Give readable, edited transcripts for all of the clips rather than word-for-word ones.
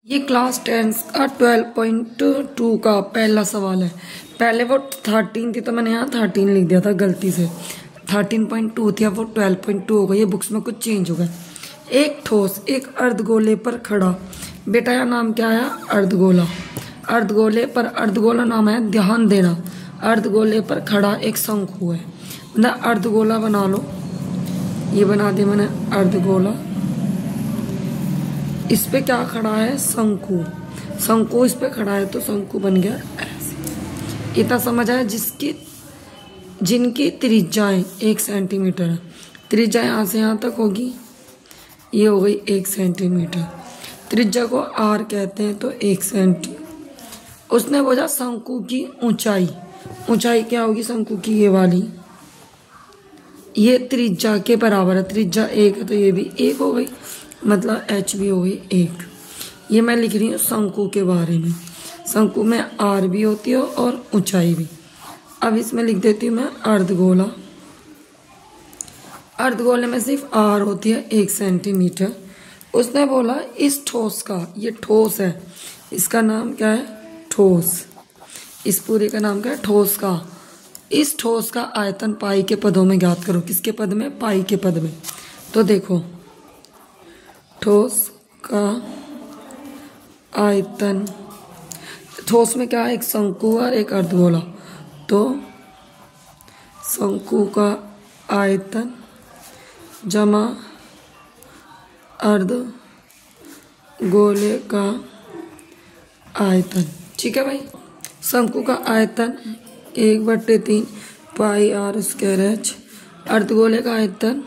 ये क्लास 10 का 12.2 का पहला सवाल है। पहले वो 13 थी तो मैंने यहाँ 13 लिख दिया था गलती से। 13.2 थी, अब वो 12.2 हो गई। ये बुक्स में कुछ चेंज हो गया। एक ठोस एक अर्धगोले पर खड़ा, बेटा यह नाम क्या है? अर्धगोला। अर्धगोले पर अर्धगोला नाम है, ध्यान देना। अर्धगोले पर खड़ा एक शंकु है, मतलब अर्धगोला बना लो। ये बना दिया मैंने अर्धगोला। इस पे क्या खड़ा है? शंकु। शंकु इस पे खड़ा है तो शंकु बन गया ऐसे। इतना समझ आया? जिनकी त्रिज्याएं 1 सेंटीमीटर है। त्रिज्या यहाँ से यहाँ तक होगी, ये हो गई 1 सेंटीमीटर। त्रिज्या को आर कहते हैं तो 1 सेंटी। उसने बोला शंकु की ऊंचाई। ऊंचाई क्या होगी शंकु की? ये वाली। ये त्रिज्या के बराबर है। त्रिज्या 1 है तो ये भी 1 हो गई, मतलब h भी हो गई 1। ये मैं लिख रही हूँ शंकु के बारे में। शंकु में आर भी होती है और ऊंचाई भी। अब इसमें लिख देती हूँ मैं अर्धगोला। अर्धगोले में सिर्फ आर होती है 1 सेंटीमीटर। उसने बोला इस ठोस का, ये ठोस है, इसका नाम क्या है? ठोस। इस पूरे का नाम क्या है? ठोस का। इस ठोस का आयतन पाई के पदों में ज्ञात करो। किसके पद में? पाई के पद में। तो देखो, ठोस का आयतन, ठोस में क्या है? एक शंकु और एक अर्धगोला। तो शंकु का आयतन जमा अर्धगोले का आयतन। ठीक है भाई। शंकु का आयतन 1/3 पाई आर स्क्वायर एच। अर्धगोले का आयतन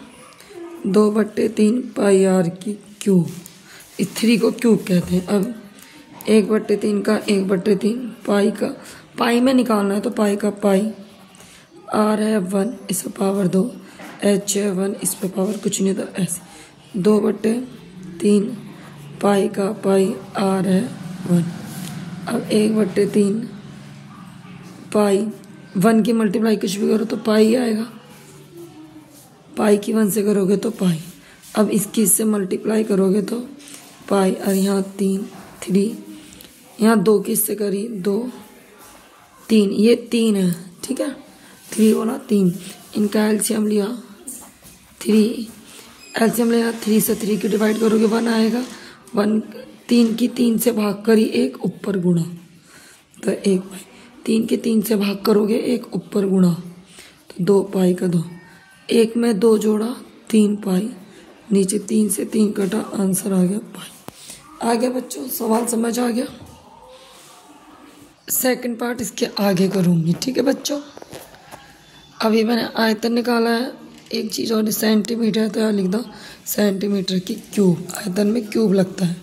2/3 पाई आर की क्यूब। इस 3 को क्यूब कहते हैं। अब 1/3 का 1/3 पाई का, पाई में निकालना है तो पाई का पाई। आर है 1, इस पर पावर 2। एच है 1, इस पर पावर कुछ नहीं, तो ऐसे 2/3 पाई का पाई। आर है 1। अब 1/3 पाई, 1 की मल्टीप्लाई कुछ भी करो तो पाई आएगा। पाई की 1 से करोगे तो पाई। अब इसकी इससे मल्टीप्लाई करोगे तो पाई। और यहाँ 3, यहाँ 2 की इससे करी 2, 3, ये 3 है। ठीक है, 3 बोला 3। इनका एलसीएम लिया 3। एलसीएम लिया 3 से 3 की डिवाइड करोगे 1 आएगा। 1 3 की 3 से भाग करी 1 ऊपर गुणा, तो 1 पाई। 3 की 3 से भाग करोगे 1 ऊपर गुणा, तो 2 पाई का 2। 1 में 2 जोड़ा 3 पाई, नीचे 3 से 3 कटा, आंसर आ गया पाई। आ गया बच्चों? सवाल समझ आ गया? सेकंड पार्ट इसके आगे करूँगी। ठीक है बच्चों, अभी मैंने आयतन निकाला है। एक चीज़ और, सेंटीमीटर है तो यहाँ लिख दो सेंटीमीटर की क्यूब। आयतन में क्यूब लगता है।